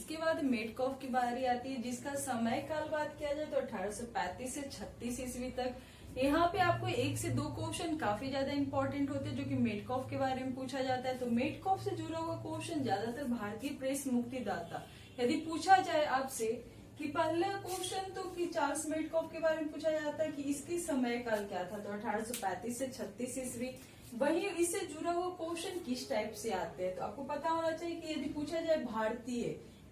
इसके बाद मेटकॉफ की बारी आती है, जिसका समय काल बात किया जाए तो 1835 से 36 ईस्वी तक। यहाँ पे आपको 1 से 2 क्वेश्चन काफी ज्यादा इंपॉर्टेंट होते हैं जो कि मेटकॉफ के बारे में पूछा जाता है। तो मेटकॉफ से जुड़ा हुआ क्वेश्चन ज्यादातर भारतीय प्रेस मुक्तिदाता, यदि पूछा जाए आपसे कि पहला क्वेश्चन तो कि चार्ल्स मेटकॉफ के बारे में पूछा जाता है कि इसकी समय काल क्या था, तो 1835 से 36 ईस्वी। वहीं इससे जुड़ा हुआ क्वेश्चन किस टाइप से आते हैं, तो आपको पता होना चाहिए कि यदि पूछा जाए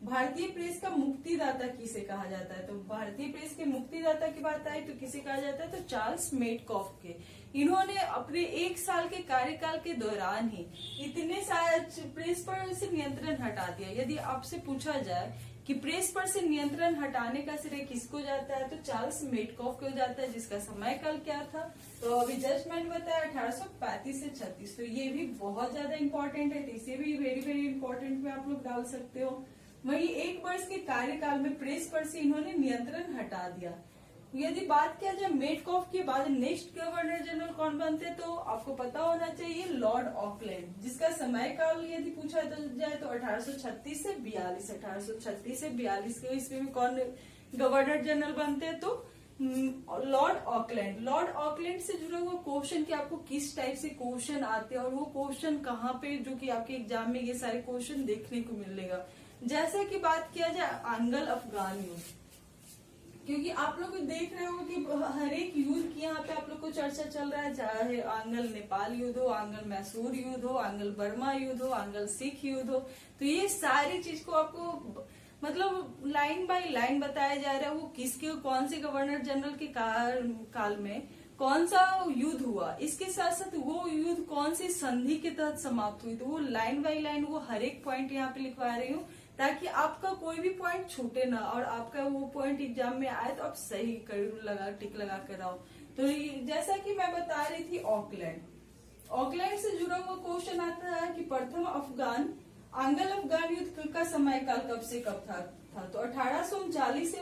भारतीय प्रेस का मुक्तिदाता किसे कहा जाता है, तो भारतीय प्रेस के मुक्तिदाता की बात आई तो किसे कहा जाता है, तो चार्ल्स मेटकॉफ के। इन्होंने अपने 1 साल के कार्यकाल के दौरान ही इतने सारे प्रेस पर से नियंत्रण हटा दिया। यदि आपसे पूछा जाए कि प्रेस पर से नियंत्रण हटाने का श्रेय किसको जाता है, तो चार्ल्स मेटकॉफ को जाता है, जिसका समय काल क्या था, तो अभी जस्ट मैंने बताया 1835 से 36। तो ये भी बहुत ज्यादा इंपॉर्टेंट है, तो इसे भी वेरी वेरी इंपॉर्टेंट में आप लोग डाल सकते हो। वहीं 1 वर्ष के कार्यकाल में प्रेस पर से इन्होंने नियंत्रण हटा दिया। यदि बात किया जाए मेटकॉफ के बाद नेक्स्ट गवर्नर जनरल कौन बनते, तो आपको पता होना चाहिए लॉर्ड ऑकलैंड, जिसका समय काल यदि पूछा जाए तो 1836 से 42। 1836 से 42 के ईस्वी में कौन गवर्नर जनरल बनते हैं, तो लॉर्ड ऑकलैंड। लॉर्ड ऑकलैंड से जुड़ा हुआ क्वेश्चन कि आपको किस टाइप से क्वेश्चन आते हैं और वो क्वेश्चन कहाँ पे, जो कि आपके एग्जाम में ये सारे क्वेश्चन देखने को मिलेगा। जैसा कि बात किया जाए आंग्ल अफगान युद्ध, क्योंकि आप लोग देख रहे हो कि हर एक युद्ध की यहाँ पे आप लोग को चर्चा चल रहा है, चाहे आंग्ल नेपाल युद्ध हो, आंग्ल मैसूर युद्ध हो, आंग्ल बर्मा युद्ध हो, आंग्ल सिख युद्ध हो, तो ये सारी चीज को आपको मतलब लाइन बाय लाइन बताया जा रहा है वो किसके कौन से गवर्नर जनरल के काल में कौन सा युद्ध हुआ, इसके साथ साथ वो युद्ध कौन सी संधि के तहत समाप्त हुई, तो वो लाइन बाय लाइन वो हर एक पॉइंट यहाँ पे लिखवा रही हूँ ताकि आपका कोई भी पॉइंट छूटे ना और आपका वो पॉइंट एग्जाम में आए तो आप सही टिक लगा कर आओ। तो जैसा कि मैं बता रही थी ऑकलैंड से जुड़ा हुआ क्वेश्चन आता है कि प्रथम आंग्ल अफगान युद्ध का समय काल कब से कब था, तो 1839 से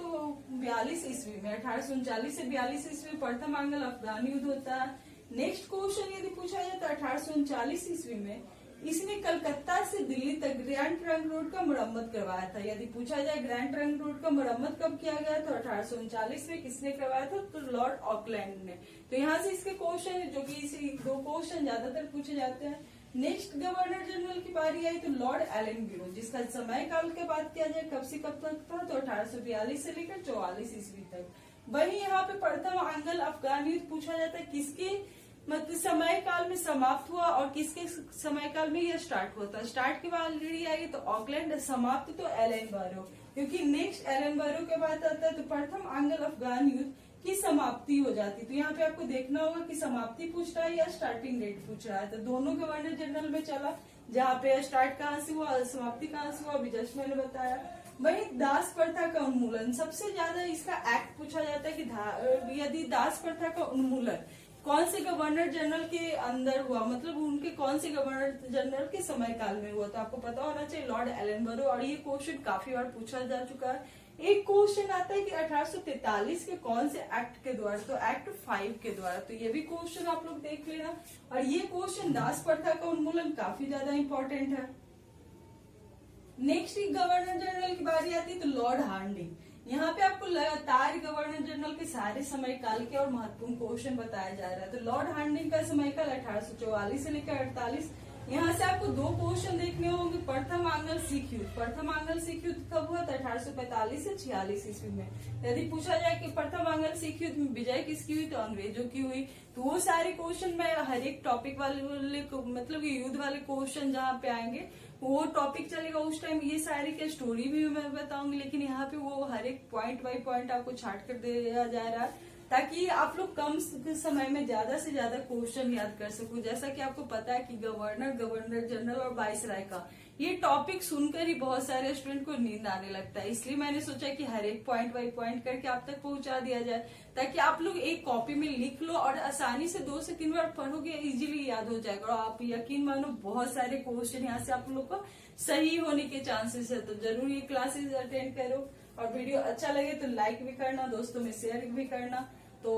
42 ईस्वी में। 1839 से 42 ईस्वी प्रथम आंग्ल अफगान युद्ध होता है। नेक्स्ट क्वेश्चन यदि पूछा जाए तो 1839 ईस्वी में इसने कलकत्ता से दिल्ली तक ग्रैंड ट्रंक रोड का मरम्मत करवाया था। यदि पूछा जाए ग्रैंड ट्रंक रोड का मरम्मत कब किया गया, तो 1839 में किसने करवाया था, तो लॉर्ड ऑकलैंड ने। तो यहाँ से इसके क्वेश्चन है, जो कि इसी 2 क्वेश्चन ज्यादातर पूछे जाते हैं। नेक्स्ट गवर्नर जनरल की बारी आई तो लॉर्ड एलेनबरो, जिसका समय काल के बात किया जाए कब से कब तक था, तो 1842 से लेकर 44 ईस्वी तक। वही यहाँ पे प्रथम आंग्ल अफगान युद्ध पूछा जाता है किसके मतलब समय काल में समाप्त हुआ और किसके समय काल में यह स्टार्ट हुआ था। स्टार्ट की बात आई तो ऑकलैंड, समाप्त तो एलेनबरो, क्योंकि नेक्स्ट एलेनबरो के बाद आता है तो प्रथम आंग्ल अफगान युद्ध की समाप्ति हो जाती। तो यहाँ पे आपको देखना होगा कि समाप्ति पूछ रहा है या स्टार्टिंग डेट पूछ रहा है, तो दोनों गवर्नर जनरल में चला, जहाँ पे स्टार्ट कहाँ से हुआ समाप्ति कहाँ से हुआ अभी जस्ट मैंने बताया। वही दास प्रथा का उन्मूलन, सबसे ज्यादा इसका एक्ट पूछा जाता है कि यदि दास प्रथा का उन्मूलन कौन से गवर्नर जनरल के अंदर हुआ, मतलब उनके कौन से गवर्नर जनरल के समय काल में हुआ, तो आपको पता होना चाहिए लॉर्ड एलेनबरो। और ये क्वेश्चन काफी बार पूछा जा चुका है। एक क्वेश्चन आता है कि 1843 के कौन से एक्ट के द्वारा, तो एक्ट 5 के द्वारा, तो ये भी क्वेश्चन आप लोग देख लेना। और ये क्वेश्चन दास प्रथा का उन्मूलन काफी ज्यादा इंपॉर्टेंट है। नेक्स्ट गवर्नर जनरल की बारी आती है तो लॉर्ड हार्डिंग। यहाँ पे आपको लगातार गवर्नर जनरल के सारे समय काल के और महत्वपूर्ण क्वेश्चन बताया जा रहा है। तो लॉर्ड हार्डिंग का समय काल 1844 से लेकर 48। यहाँ से आपको 2 क्वेश्चन देखने होंगे। प्रथम आंग्ल सिख युद्ध, प्रथम आंग्ल सिख युद्ध कब हुआ था, 1845 से 46 ईस्वी में। यदि पूछा जाए कि प्रथम आंग्ल सिख युद्ध में विजय किसकी हुई, तो अंग्रेजों की हुई। तो वो सारे क्वेश्चन मैं हर एक टॉपिक वाले मतलब युद्ध वाले क्वेश्चन जहाँ पे आएंगे वो टॉपिक चलेगा उस टाइम ये सारी की स्टोरी भी मैं बताऊंगी, लेकिन यहाँ पे वो हर एक पॉइंट बाय पॉइंट आपको छाट कर दिया जा रहा है ताकि आप लोग कम समय में ज्यादा से ज्यादा क्वेश्चन याद कर सको। जैसा कि आपको पता है कि गवर्नर जनरल और वाइसराय का ये टॉपिक सुनकर ही बहुत सारे स्टूडेंट को नींद आने लगता है, इसलिए मैंने सोचा कि हर एक पॉइंट बाय पॉइंट करके आप तक पहुंचा दिया जाए ताकि आप लोग एक कॉपी में लिख लो और आसानी से 2 से 3 बार पढ़ोगे, इजीली याद हो जाएगा। और आप यकीन मानो बहुत सारे क्वेश्चन यहाँ से आप लोग को सही होने के चांसेस है। तो जरूर ये क्लासेस अटेंड करो और वीडियो अच्छा लगे तो लाइक भी करना, दोस्तों में शेयर भी करना, तो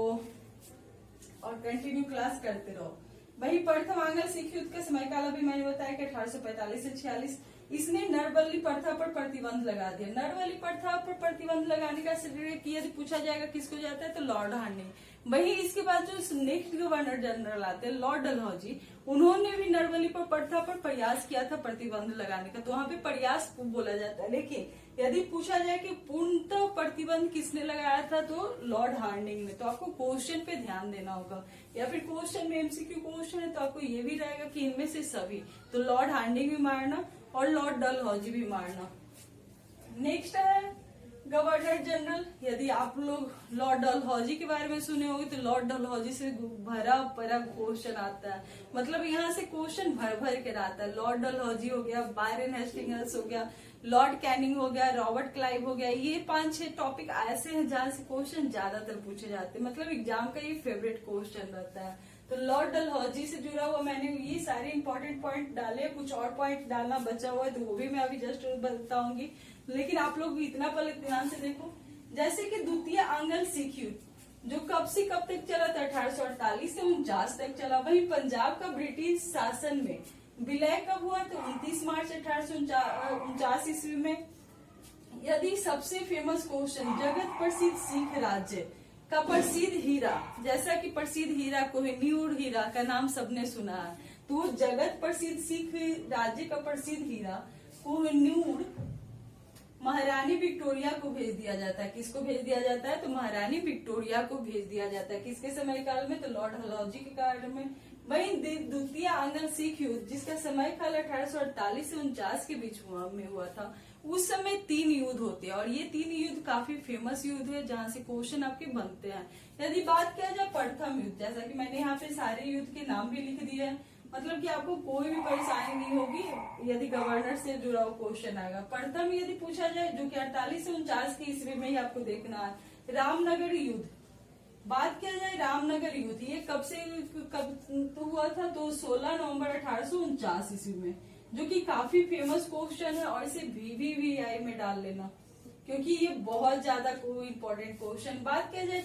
और कंटिन्यू क्लास करते रहो। वही प्रथम आंग्ल सिख युद्ध का समय काल अभी मैंने बताया कि 1845 से 46। इसने नरबली प्रथा पर प्रतिबंध लगा दिया। नरबली प्रथा पर प्रतिबंध लगाने का श्रेय यदि पूछा जाएगा किसको जाता है तो लॉर्ड हार्डिंग। वही इसके बाद जो नेक्स्ट गवर्नर जनरल आते हैं लॉर्ड डलहौजी, उन्होंने भी नरबली पर प्रथा पर प्रयास किया था प्रतिबंध लगाने का, तो वहां पे प्रयास बोला जाता है। लेकिन यदि पूछा जाए कि पूर्णतः प्रतिबंध किसने लगाया था तो लॉर्ड हार्डिंग ने। तो आपको क्वेश्चन पे ध्यान देना होगा, या फिर क्वेश्चन में एमसीक्यू क्वेश्चन है तो आपको ये भी रहेगा कि इनमें से सभी, तो लॉर्ड हार्डिंग भी मारना और लॉर्ड डलहौजी भी मारना। नेक्स्ट है गवर्नर जनरल। यदि आप लोग लॉर्ड डलहौजी के बारे में सुने होंगे तो लॉर्ड डलहौजी से भरा भरा क्वेश्चन आता है, मतलब यहाँ से क्वेश्चन भर भर के आता है। लॉर्ड डलहौजी हो गया, बायरन हेस्टिंग्स हो गया, लॉर्ड कैनिंग हो गया, रॉबर्ट क्लाइव हो गया, ये 5-6 टॉपिक ऐसे हैं जहाँ से क्वेश्चन ज्यादातर पूछे जाते हैं, मतलब एग्जाम का ये फेवरेट क्वेश्चन रहता है। तो लॉर्ड डलहौजी से जुड़ा हुआ मैंने ये सारे इंपॉर्टेंट पॉइंट डाले, कुछ और पॉइंट डालना बचा हुआ है तो वो भी मैं अभी जस्ट बताऊंगी, लेकिन आप लोग इतना पहले ध्यान से देखो। जैसे कि द्वितीय आंग्ल सिख युद्ध जो कब से कब तक चला था, 1848 से 49 तक चला। वहीं पंजाब का ब्रिटिश शासन में विलय कब हुआ तो 29 मार्च 1849 ईस्वी में। यदि सबसे फेमस क्वेश्चन, जगत प्रसिद्ध सिख राज्य का प्रसिद्ध हीरा, जैसा कि प्रसिद्ध हीरा कोहिनूर हीरा का नाम सबने सुना है, तो जगत प्रसिद्ध सिख राज्य का प्रसिद्ध हीरा कोहिनूर महारानी विक्टोरिया को भेज दिया जाता है। किसको भेज दिया जाता है तो महारानी विक्टोरिया को भेज दिया जाता है। किसके समय काल में तो लॉर्ड डलहौजी के काल में। वहीं द्वितीय आंग्ल सिख युद्ध जिसका समय काल 1848 से 49 के बीच में हुआ था, उस समय 3 युद्ध होते हैं और ये 3 युद्ध काफी फेमस युद्ध है जहाँ से क्वेश्चन आपके बनते हैं। यदि बात किया जाए प्रथम युद्ध, जैसा कि मैंने यहाँ पे सारे युद्ध के नाम भी लिख दिए हैं, मतलब कि आपको कोई भी परेशानी नहीं होगी यदि गवर्नर से जुड़ा हुआ क्वेश्चन आएगा। प्रथम यदि पूछा जाए जो कि 48 से 49 की ईस्वी में ही आपको देखना है, रामनगर युद्ध। बात किया जाए रामनगर युद्ध, ये कब हुआ था तो 16 नवंबर 1849 ईस्वी में, जो कि काफी फेमस क्वेश्चन है और इसे VVVI में डाल लेना क्योंकि ये बहुत ज्यादा इम्पोर्टेंट क्वेश्चन। बात किया जाए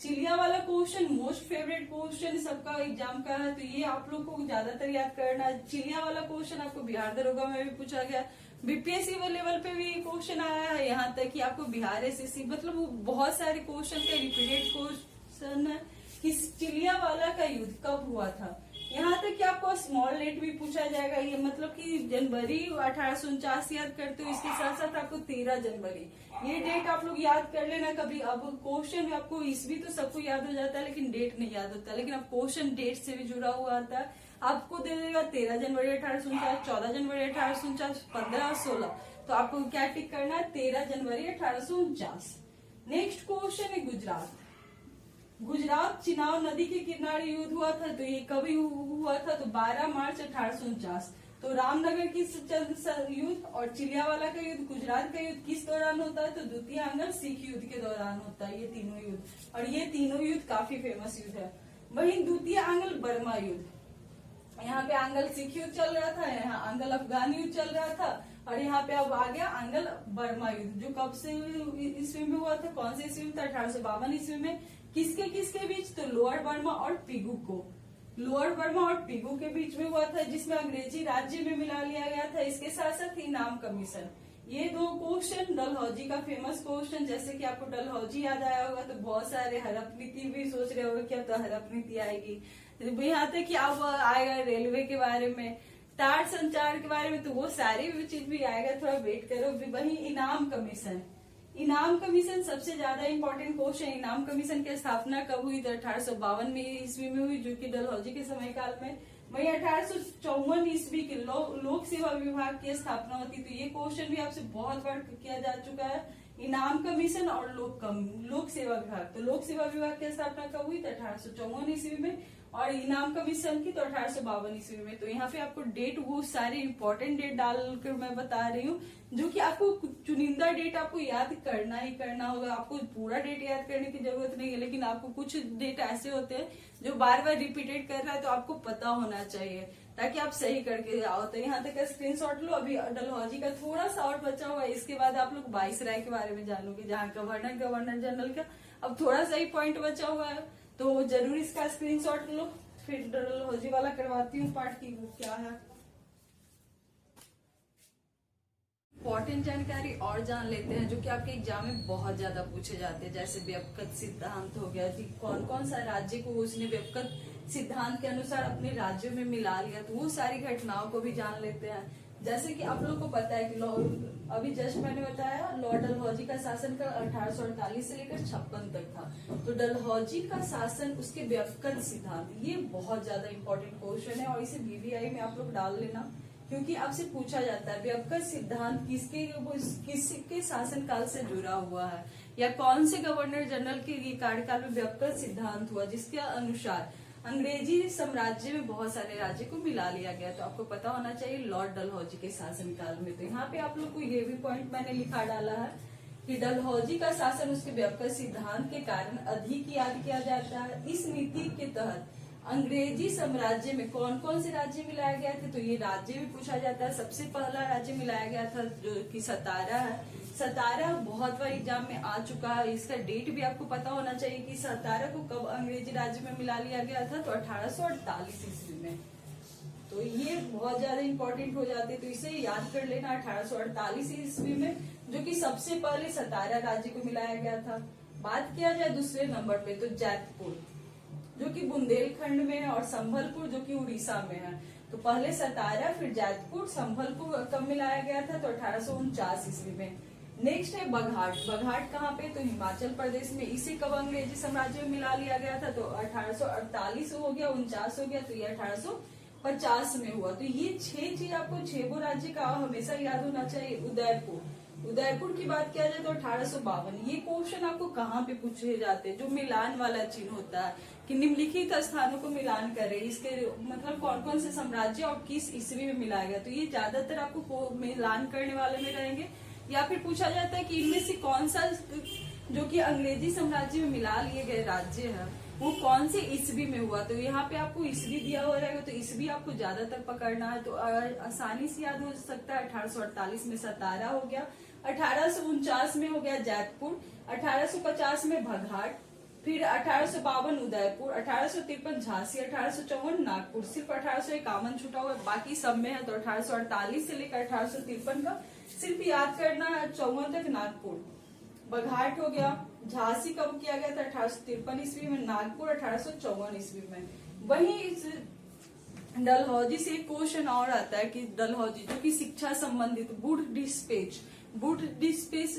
चिलिया वाला क्वेश्चन मोस्ट फेवरेट क्वेश्चन सबका एग्जाम का है, तो ये आप लोग को ज्यादातर याद करना है। चिलिया वाला क्वेश्चन आपको बिहार दरोगा में भी पूछा गया, बीपीएससी लेवल पे भी क्वेश्चन आया है, यहाँ तक कि आपको बिहार SSC, मतलब वो बहुत सारे क्वेश्चन का रिपीटेड क्वेश्चन है कि चिलिया वाला का युद्ध कब हुआ था। यहाँ तक कि आपको स्मॉल डेट भी पूछा जाएगा, ये मतलब कि जनवरी 1849 याद करते हो, इसके साथ साथ आपको 13 जनवरी ये डेट आप लोग याद कर लेना कभी। अब क्वेश्चन आपको ईस्वी तो सबको याद हो जाता है लेकिन डेट नहीं याद होता, लेकिन अब क्वेश्चन डेट से भी जुड़ा हुआ आता है। आपको दे देगा 13 जनवरी 1849, 14 जनवरी 1849, 15 और 16, तो आपको क्या टिक करना है 13 जनवरी 1849। नेक्स्ट क्वेश्चन है गुजरात चिनाब नदी के किनारे युद्ध हुआ था, तो ये कभी हुआ था तो 12 मार्च 1849। तो रामनगर की युद्ध और चिलियावाला का युद्ध, गुजरात का युद्ध किस दौरान होता है तो द्वितीय आंग्ल सिख युद्ध के दौरान होता है ये तीनों युद्ध, और ये तीनों युद्ध काफी फेमस युद्ध है। वहीं द्वितीय आंग्ल बर्मा युद्ध, यहाँ पे आंग्ल सिख युद्ध चल रहा था, यहाँ आंग्ल अफगान युद्ध चल रहा था, और यहाँ पे अब आ गया आंग्ल बर्मा युद्ध जो कब से ईस्वी में हुआ था, कौन से ईस्वी में था 1852 ईस्वी में। किसके बीच तो लोअर बर्मा और पिगू के बीच में हुआ था, जिसमें अंग्रेजी राज्य में मिला लिया गया था। इसके साथ साथ इनाम कमीशन, ये 2 क्वेश्चन डलहौजी का फेमस क्वेश्चन। जैसे कि आपको डलहौजी याद आया होगा तो बहुत सारे हड़प नीति भी सोच रहे होंगे कि अब तो हड़प नीति आएगी, यहाँ तक कि अब आएगा रेलवे के बारे में, तार संचार के बारे में, तो वो सारी चीज भी आएगा, थोड़ा वेट करो। वही इनाम कमीशन सबसे ज्यादा इंपॉर्टेंट क्वेश्चन। इनाम कमीशन की स्थापना कब हुई तो 1852 में ईस्वी में हुई, जो कि डलहौजी के समय काल में। वही 1854 ईस्वी के लोक सेवा विभाग की स्थापना होती, तो ये क्वेश्चन भी आपसे बहुत बार किया जा चुका है। इनाम कमीशन और लोक सेवा विभाग, तो लोक सेवा विभाग की स्थापना कब हुई तो 1854 ईस्वी में, और इनाम कमीशन की तो 1852 ईस्वी में। तो यहाँ पे आपको डेट वो सारे इंपॉर्टेंट डेट डालकर मैं बता रही हूँ, जो कि आपको चुनिंदा डेट आपको याद करना ही करना होगा। आपको पूरा डेट याद करने की जरूरत नहीं है, लेकिन आपको कुछ डेट ऐसे होते हैं जो बार बार रिपीटेड कर रहा है, तो आपको पता होना चाहिए ताकि आप सही करके आओ। तो यहाँ तक स्क्रीनशॉट लो। अभी डलहौजी का थोड़ा सा और बचा हुआ है, इसके बाद आप लोग वाइसराय के बारे में जानोगे, जहाँ गवर्नर जनरल का अब थोड़ा सा ही पॉइंट बचा हुआ है, तो जरूर इसका स्क्रीनशॉट लो। फिर डलहौजी वाला करवाती हूँ पार्ट की वो क्या है। इम्पोर्टेंट जानकारी और जान लेते हैं जो कि आपके एग्जाम में बहुत ज्यादा पूछे जाते हैं, जैसे व्यपकत सिद्धांत हो गया कि कौन कौन सा राज्य को उसने व्यपकत सिद्धांत के अनुसार अपने राज्यों में मिला लिया, तो वो सारी घटनाओं को भी जान लेते हैं। जैसे कि आप लोग को पता है कि अभी जस्ट मैंने बताया लॉर्ड डलहौजी का शासन का 1848 से लेकर 56 तक था। तो डलहौजी का शासन, उसके व्यपकत सिद्धांत, ये बहुत ज्यादा इंपॉर्टेंट क्वेश्चन है और इसे वीवीआई में आप लोग डाल लेना, क्योंकि आपसे पूछा जाता है व्यपकत सिद्धांत किसके शासन काल से जुड़ा हुआ है, या कौन से गवर्नर जनरल के ये कार्यकाल में व्यपकत सिद्धांत हुआ जिसके अनुसार अंग्रेजी साम्राज्य में बहुत सारे राज्य को मिला लिया गया। तो आपको पता होना चाहिए लॉर्ड डलहौजी के शासनकाल में। तो यहाँ पे आप लोग को ये भी पॉइंट मैंने लिखा डाला है कि डलहौजी का शासन उसके व्यपकत सिद्धांत के कारण अधिक याद किया जाता है। इस नीति के तहत अंग्रेजी साम्राज्य में कौन कौन से राज्य मिलाए गए थे, तो ये राज्य भी पूछा जाता है। सबसे पहला राज्य मिलाया गया था जो कि सतारा है। सतारा बहुत बार एग्जाम में आ चुका है, इसका डेट भी आपको पता होना चाहिए कि सतारा को कब अंग्रेजी राज्य में मिला लिया गया था, तो 1848 ईस्वी में। तो ये बहुत ज्यादा इंपॉर्टेंट हो जाते, तो इसे याद कर लेना 1848 ईस्वी में जो कि सबसे पहले सतारा राज्य को मिलाया गया था। बात किया जाए दूसरे नंबर पे तो जैतपुर जो कि बुंदेलखंड में है और संभलपुर जो कि उड़ीसा में है। तो पहले सतारा, फिर जैतपुर, संभलपुर कब मिलाया गया था, तो 1849 ईस्वी में। नेक्स्ट है बघाट। बघाट कहाँ पे, तो हिमाचल प्रदेश में। इसे कब अंग्रेजी साम्राज्य में मिला लिया गया था, तो 1848 हो गया, 49 हो गया, तो ये 1850 में हुआ। तो ये 6 चीज आपको 6 राज्य का हमेशा याद होना चाहिए। उदयपुर की बात किया जाए तो 1852। ये क्वेश्चन आपको कहाँ पे पूछे जाते हैं, जो मिलान वाला चिन्ह होता है कि निम्नलिखित स्थानों को मिलान करे, इसके मतलब कौन कौन से साम्राज्य और किस ईस्वी में मिलाया गया। तो ये ज्यादातर आपको मिलान करने वाले में रहेंगे। या फिर पूछा जाता है कि इनमें से कौन सा जो कि अंग्रेजी साम्राज्य में मिला लिए गए राज्य है वो कौन से ईस्वी में हुआ। तो यहाँ पे आपको ईस्वी दिया हुआ रहेगा, तो ईस्वी आपको ज्यादातर पकड़ना है, तो आसानी से याद हो सकता है। 1848 में सतारा हो गया, 1849 में हो गया जैतपुर, 1850 में बघाट, फिर 1852 उदयपुर, 1853 झांसी, 1854 नागपुर। सिर्फ 1851 छूटा हुआ, बाकी सब में है। तो 1848 से लेकर 1853 का सिर्फ याद करना है 54 तक नागपुर। बघाट हो गया। झांसी कब किया गया था, 1853 ईस्वी में। नागपुर 1854 ईस्वी में। वहीं इस डलहौजी से एक क्वेश्चन और आता है कि डलहौजी जो कि शिक्षा संबंधित बुट डिस्पेच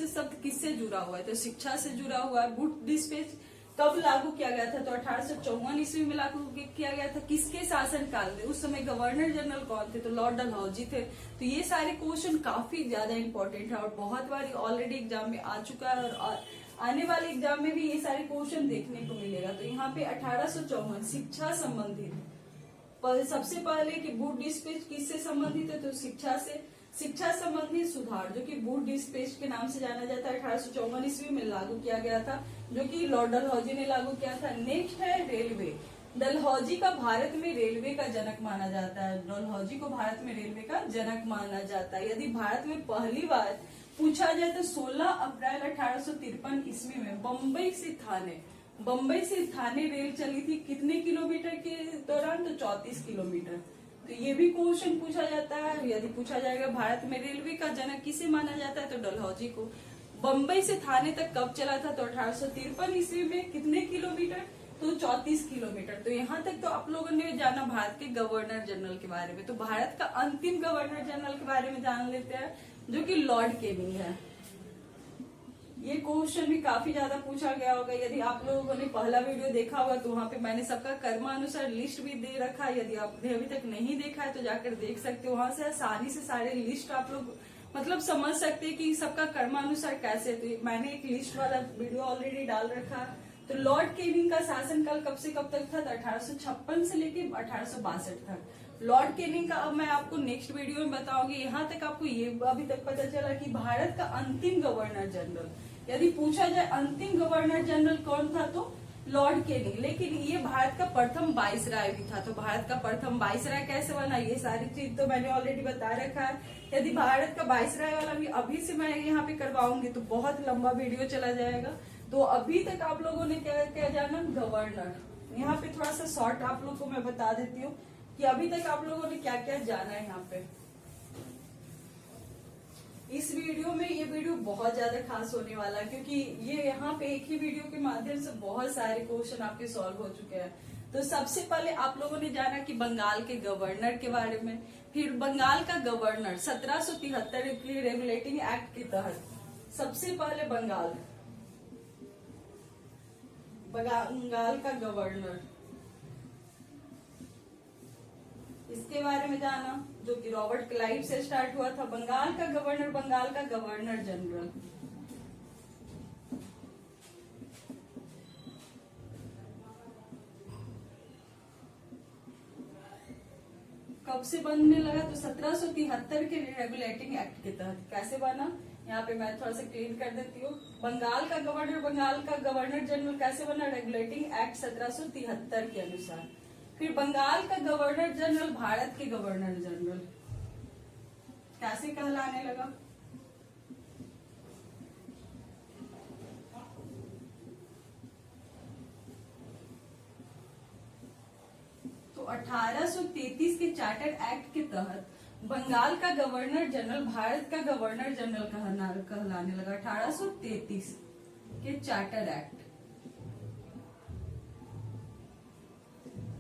शब्द किससे जुड़ा हुआ है, तो शिक्षा से जुड़ा हुआ है। बुट डिस्पेच कब लागू किया गया था, तो 1854 ईस्वी में लागू किया गया था। किसके शासन काल में, उस समय गवर्नर जनरल कौन थे, तो लॉर्ड डलहौजी थे। तो ये सारे क्वेश्चन काफी ज्यादा इंपॉर्टेंट है और बहुत बार ऑलरेडी एग्जाम में आ चुका है और आने वाले एग्जाम में भी ये सारे क्वेश्चन देखने को मिलेगा। तो यहाँ पे 1854 शिक्षा संबंधित सबसे पहले कि बूट डिस्पेच किससे संबंधित है, तो शिक्षा संबंधी सुधार जो कि बूट डिस्पेच के नाम से जाना जाता है 1854 ईस्वी में लागू किया गया था, जो कि लॉर्ड डलहौजी ने लागू किया था। नेक्स्ट है रेलवे। डलहौजी का भारत में रेलवे का जनक माना जाता है। डलहौजी को भारत में रेलवे का जनक माना जाता है। यदि भारत में पहली बार पूछा जाए तो 16 अप्रैल 1853 ईस्वी में बम्बई से थाने रेल चली थी। कितने किलोमीटर के दौरान, तो 34 किलोमीटर। तो ये भी क्वेश्चन पूछा जाता है। यदि पूछा जाएगा भारत में रेलवे का जनक किसे माना जाता है, तो डलहौजी को। बम्बई से थाने तक कब चला था, तो 1853 ईस्वी में। कितने किलोमीटर, तो 34 किलोमीटर। तो यहाँ तक तो आप लोगों ने जाना भारत के गवर्नर जनरल के बारे में। तो भारत का अंतिम गवर्नर जनरल के बारे में जान लेते हैं, जो कि लॉर्ड केनिंग है। ये क्वेश्चन भी काफी ज्यादा पूछा गया होगा। यदि आप लोगों ने पहला वीडियो देखा होगा तो वहाँ पे मैंने सबका कर्मानुसार लिस्ट भी दे रखा है। यदि आपने अभी तक नहीं देखा है तो जाकर देख सकते हो। वहां से आसानी से सारे लिस्ट आप लोग मतलब समझ सकते हैं कि सबका कर्मानुसार कैसे है। तो मैंने एक लिस्ट वाला वीडियो ऑलरेडी डाल रखा है। तो लॉर्ड केनिंग का शासनकाल कब से कब तक था, तो 1856 से लेके 1862 तक। लॉर्ड केनिंग का अब मैं आपको नेक्स्ट वीडियो में बताऊंगी। यहाँ तक आपको ये अभी तक पता चला कि भारत का अंतिम गवर्नर जनरल, यदि पूछा जाए अंतिम गवर्नर जनरल कौन था, तो लॉर्ड केनिंग। लेकिन ये भारत का प्रथम वाइसराय भी था। तो भारत का प्रथम वाइसराय कैसे बना, ये सारी चीज तो मैंने ऑलरेडी बता रखा है। यदि भारत का वाइसराय वाला भी अभी से मैं यहाँ पे करवाऊंगी तो बहुत लंबा वीडियो चला जाएगा। तो अभी तक आप लोगों ने क्या क्या जाना, गवर्नर। यहाँ पे थोड़ा सा शॉर्ट आप लोग को मैं बता देती हूँ कि अभी तक आप लोगों ने क्या क्या जाना है यहाँ पे। इस वीडियो में ये वीडियो बहुत ज्यादा खास होने वाला है, क्योंकि ये यहाँ पे एक ही वीडियो के माध्यम से बहुत सारे क्वेश्चन आपके सॉल्व हो चुके हैं। तो सबसे पहले आप लोगों ने जाना कि बंगाल के गवर्नर के बारे में, फिर बंगाल का गवर्नर 1773 के रेगुलेटिंग एक्ट के तहत सबसे पहले बंगाल का गवर्नर, इसके बारे में जाना, जो कि रॉबर्ट क्लाइव से स्टार्ट हुआ था। बंगाल का गवर्नर जनरल कब से बनने लगा? तो 1773 के रेगुलेटिंग एक्ट के तहत। कैसे बना, यहाँ पे मैं थोड़ा सा क्लीन कर देती हूँ। बंगाल का गवर्नर जनरल कैसे बना? रेगुलेटिंग एक्ट 1773 के अनुसार। फिर बंगाल का गवर्नर जनरल भारत के गवर्नर जनरल कैसे कहलाने लगा? तो 1833 के चार्टर एक्ट के तहत बंगाल का गवर्नर जनरल भारत का गवर्नर जनरल कहलाने लगा। 1833 के चार्टर एक्ट।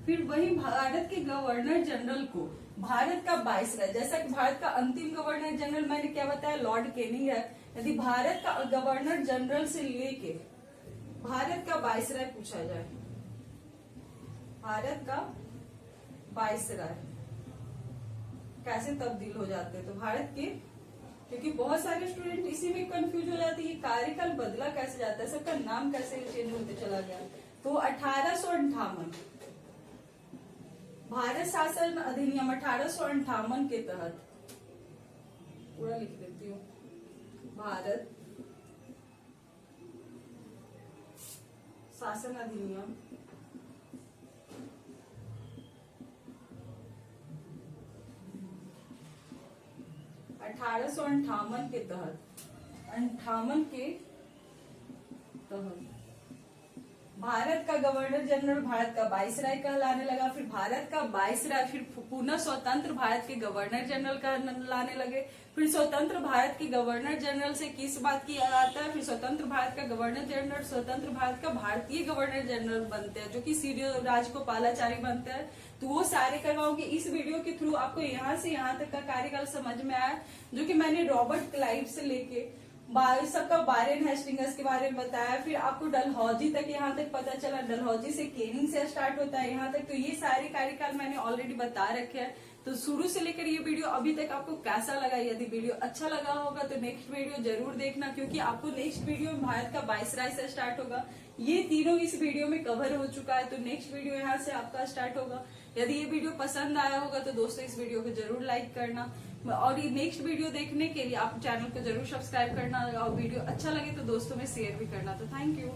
फिर वही भारत के गवर्नर जनरल को भारत का वाइसराय, जैसा कि भारत का अंतिम गवर्नर जनरल मैंने क्या बताया, लॉर्ड कैनिंग है। यदि भारत का गवर्नर जनरल से लेके भारत का वाइसराय पूछा जाए, भारत का वाइसराय कैसे तब्दील हो जाते हैं? तो भारत के, क्योंकि बहुत सारे स्टूडेंट इसी में कंफ्यूज हो जाते हैं, कार्यकाल बदला कैसे जाता है, सबका नाम कैसे चेंज होते चला गया। तो 1858 भारत शासन अधिनियम 1858 के तहत, पूरा लिख देती हूँ, भारत शासन अधिनियम 1858 के तहत, 58 के तहत भारत का गवर्नर जनरल भारत का वाइसराय कहलाने लगा। फिर भारत का वाइसराय फिर पुनः स्वतंत्र भारत के गवर्नर जनरल कहलाने लगे। फिर स्वतंत्र भारत के गवर्नर जनरल से किस बात किया जाता है? फिर स्वतंत्र भारत का गवर्नर जनरल स्वतंत्र भारत का भारतीय गवर्नर जनरल बनते हैं, जो कि सीडी राजगोपालाचारी बनते हैं। तो वो सारे करवाऊंगी इस वीडियो के थ्रू। आपको यहाँ से यहाँ तक का कार्यकाल समझ में आया, जो कि मैंने रॉबर्ट क्लाइव से लेके सबका वारेन हेस्टिंग्स के बारे में बताया। फिर आपको डलहौजी तक यहाँ तक पता चला, डलहौजी से केनिंग से स्टार्ट होता है यहाँ तक। तो ये सारे कार्यकाल मैंने ऑलरेडी बता रखे हैं। तो शुरू से लेकर ये वीडियो अभी तक आपको कैसा लगा? यदि वीडियो अच्छा लगा होगा तो नेक्स्ट वीडियो जरूर देखना, क्योंकि आपको नेक्स्ट वीडियो में भारत का वाइसराय से स्टार्ट होगा। ये तीनों इस वीडियो में कवर हो चुका है, तो नेक्स्ट वीडियो यहाँ से आपका स्टार्ट होगा। यदि ये वीडियो पसंद आया होगा तो दोस्तों इस वीडियो को जरूर लाइक करना, और ये नेक्स्ट वीडियो देखने के लिए आप चैनल को जरूर सब्सक्राइब करना, और वीडियो अच्छा लगे तो दोस्तों में शेयर भी करना। तो थैंक यू।